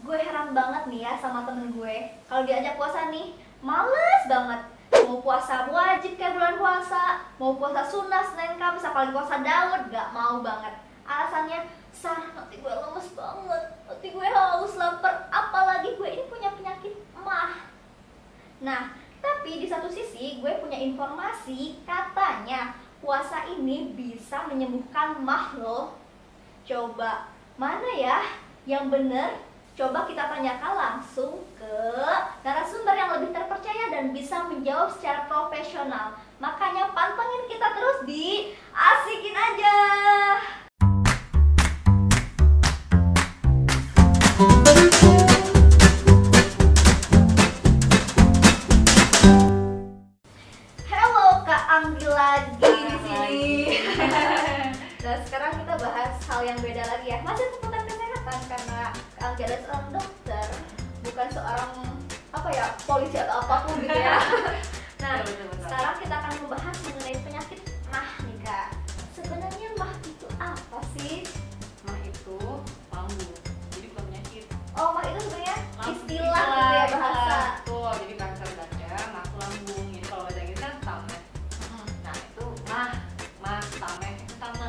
Gue heran banget nih ya sama temen gue. Kalau diajak puasa nih, males banget. Mau puasa wajib kayak bulan puasa, mau puasa sunnah Senin Kamis, apalagi puasa Daud, gak mau banget. Alasannya, Sar, nanti gue lemes banget, nanti gue haus, lapar, apalagi gue ini punya penyakit emah. Nah, tapi di satu sisi gue punya informasi katanya puasa ini bisa menyembuhkan emah loh. Coba, mana ya yang bener? Coba kita tanyakan langsung ke narasumber yang lebih terpercaya dan bisa menjawab secara profesional. Makanya pantengin kita terus di Asikin Aja. Halo Kak Anggi lagi di sini. Nah, sekarang kita bahas hal yang beda lagi ya. Masih seputar kesehatan karena Kak Anggi adalah seorang dokter, bukan seorang polisi atau apapun gitu ya. Nah, sekarang kita akan membahas mengenai penyakit mah nih Kak. Sebenarnya mah itu apa sih? Mah itu lambung, jadi bukan penyakit. Oh, mah itu sebenarnya istilah gitu ya, bahasa. Betul, jadi bahasa Belanda mah lambung. Jadi kalau bahasa Inggris kan stomach. Nah itu mah stomach itu sama.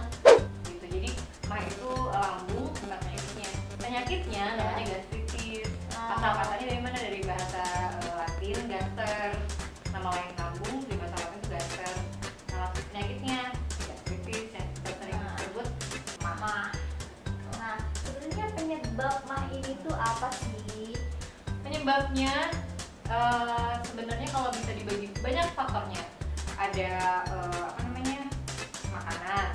Gitu. Jadi mah itu lambung, bukan penyakitnya. Penyakitnya namanya gastritis. Asal katanya dari mana? Dari bahasa Latin gaster. Nama lain lambung di bahasa Latin itu gaster. Nah penyakitnya gastritis yang kita sering sebut mah. Nah, sebenarnya penyebab mah ini tuh apa sih? Penyebabnya sebenarnya kalau bisa dibagi banyak faktornya. Ada makanan,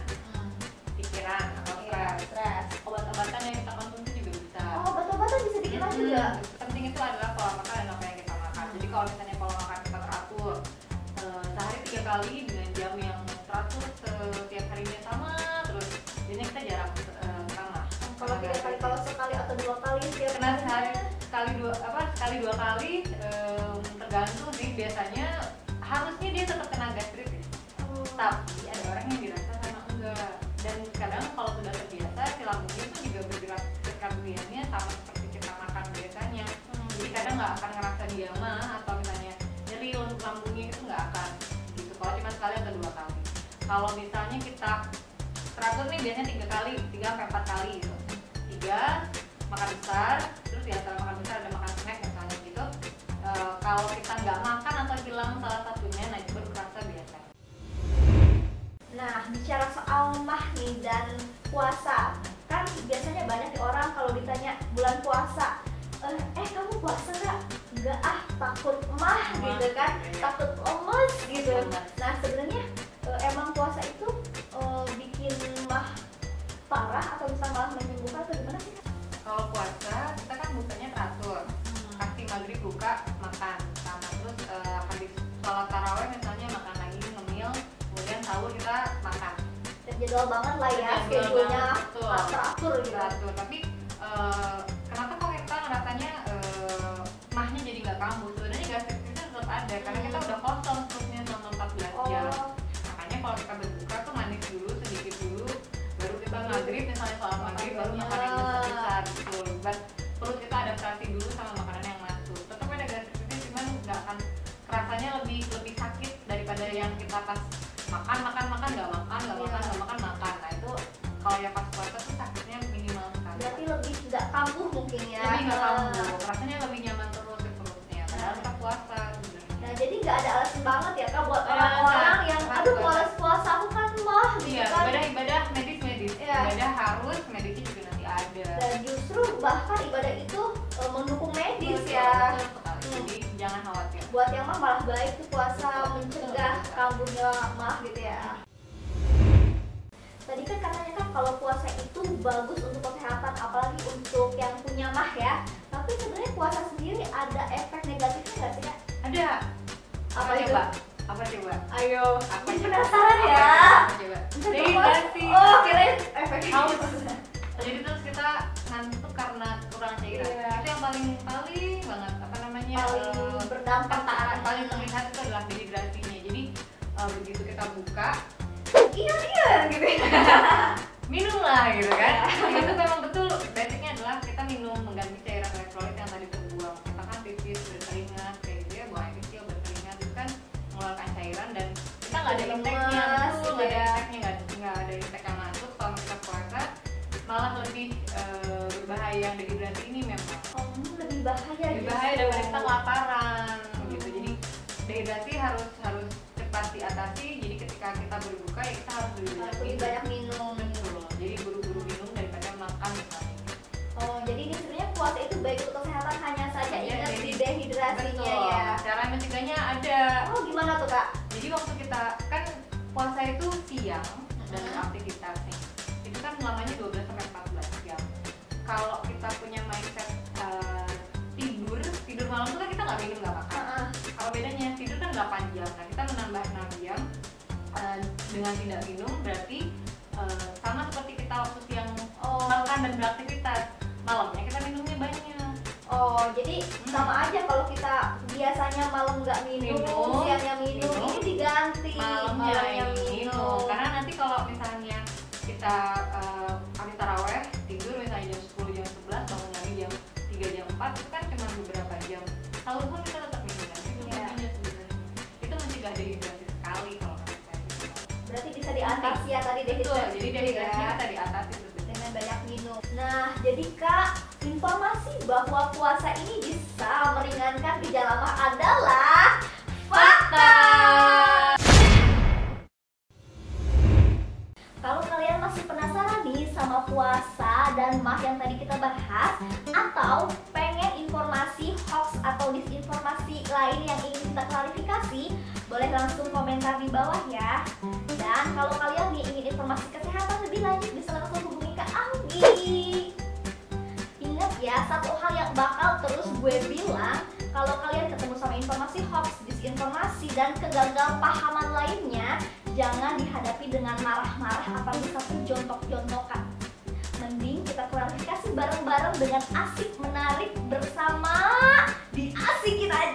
pikiran atau stres. Obat-obatan yang kita konsumsi juga bisa. Oh, obat-obatan bisa dikira juga. Penting itu adalah pola makan dan apa yang kita makan. Jadi kalau misalnya pola makan kita teratur sehari 3 kali dengan jam yang teratur, setiap harinya sama terus, jadi kita jarang sama. Kalau 3 kali, kalau sekali atau 2 kali setiap Karena sehari sekali dua kali tergantung sih, biasanya harusnya dia tetap kena gastritis. Tapi ada orang yang dirasa sama enggak, dan kadang kalau sudah terbiasa si lambungnya tuh juga bergerak karbonnya sama seperti kita makan biasanya. Jadi kadang nggak akan ngerasa dia mah atau misalnya nyeri lambungnya itu nggak akan gitu kalau cuma sekali atau 2 kali. Kalau misalnya kita teratur nih biasanya 3-4 kali gitu. 3 makan besar, terus di antara makan besar ada makan snack misalnya gitu. Kalau kita nggak makan atau hilang salah satunya, nah itu baru kerasa biasa. Nah, bicara soal mah nih dan puasa, kan biasanya banyak orang kalau ditanya bulan puasa, kamu puasa nggak? Nggak ah, takut mah gitu kan, takut lemes gitu. Nah, sebenarnya emang puasa itu bikin mah parah atau bisa malah menyembuhkan atau gimana sih? Kalau puasa kita kan bukanya teratur, pasti maghrib buka makan, sama terus habis sholat taraweh misalnya makan lagi ngemil, kemudian sahur kita makan. Jadwal banget lah ya, schedule-nya teratur gitu. Teratur. Tapi kenapa kok kita ngerasanya mahnya jadi nggak kambuh? Sebenarnya gastritisnya tetap ada karena kita udah kosong perutnya selama 14 jam. Makanya kalau kita berbuka tuh manis dulu, sedikit dulu, baru kita maghrib misalnya sholat maghrib baru makan yang besar gitu. Perut kita adaptasi dulu sama makanan yang masuk. Tetap ada gastritis, cuman nggak akan rasanya lebih sakit daripada yang kita pas makan nggak makan. Nah itu kalau yang pas puasa tuh sakitnya minimal sekali. Berarti lebih nggak kambuh mungkin ya? Lebih nggak kambuh, rasanya lebih nyaman terus di perutnya. Padahal kita puasa sebenarnya. Nah jadi nggak ada alasan banget ya Kak buat orang-orang yang aduh males puasa aku kan mah gitu iya, kan? ibadah medis. Ibadah harus, medisnya juga nanti ada. Dan justru bahkan ibadah itu mendukung medis betul, ya. Betul sekali. Jadi jangan khawatir. Buat yang mah malah baik tuh puasa mencegah kambuhnya mah gitu ya. Tadi kan katanya kan kalau puasa itu bagus untuk kesehatan, apalagi untuk yang punya mah ya. Tapi sebenarnya puasa sendiri ada efek negatifnya nggak sih Kak? Ada. Apa itu? Apa coba? Ayo, Apa jadi coba? penasaran ya. Apa coba? Dehidrasi. Dehidrasi. Oh, kirain efeknya. Haus. Jadi terus kita ngantuk karena kurang cairan. Iya. Itu yang paling banget paling berdampak paling terlihat itu adalah dehidrasinya. Jadi begitu kita buka iya gitu minum lah gitu kan. Itu memang betul basicnya adalah kita minum menggantikan cairan elektrolit yang tadi terbuang, katakan pipis, berkeringat kayak gitu ya, buang air kecil, berkeringat itu kan mengeluarkan cairan dan kita nggak ada inteknya, betul, nggak ada inteknya, nggak ada intek yang masuk. Kalau kita puasa malah lebih berbahaya yang dehidrasi ini memang. Lebih bahaya. Lebih bahaya daripada kita kelaparan gitu. Jadi dehidrasi harus cepat diatasi. Jadi ketika kita berbuka ya kita harus lebih banyak minum. Betul. Jadi buru-buru minum daripada makan misalnya. Jadi ini sebenarnya puasa itu baik untuk kesehatan, hanya saja ingat di dehidrasinya ya. Cara mencegahnya ada. Gimana tuh Kak? Jadi waktu kita kan puasa itu siang dan aktivitas nih, itu kan lamanya 12 sampai 14 jam. Kalau kita punya mindset tidur malam itu kan kita nggak minum nggak makan. Kalau bedanya tidur kan 8 jam, nah kita menambah 6 jam dengan tidak minum berarti sama seperti kita waktu siang makan dan beraktivitas, malamnya kita minumnya banyak. Jadi sama aja kalau kita biasanya malam nggak minum, siangnya minum, ini diganti malamnya minum. Karena nanti kalau misalnya kita habis taraweh tidur misalnya jam 10 jam 11 bangun lagi jam 3 jam 4 itu kan cuma beberapa jam. Sahur pun kita tetap minum kan? Itu mencegah dehidrasi sekali kalau kita. Berarti bisa diatasi ya tadi dehidrasi. Jadi dehidrasinya bisa diatasi dengan banyak minum. Nah, jadi Kak, informasi bahwa puasa ini bisa meringankan gejala mah adalah fakta. Kalau kalian masih penasaran nih sama puasa dan mah yang tadi kita bahas, atau pengen informasi hoax atau disinformasi lain yang ingin kita klarifikasi, boleh langsung komentar di bawah ya. Dan kalau kalian nih ingin informasi kesehatan lebih lanjut, bisa langsung hubungi Kak Anggi. Ingat ya, satu hal yang bakal terus gue bilang, kalau kalian ketemu sama informasi hoax, disinformasi, dan kegagalpahaman lainnya, jangan dihadapi dengan marah-marah apalagi sampai jontok-jontokan. Mending kita klarifikasi bareng-bareng dengan asik menarik bersama di Asik Kita Aja.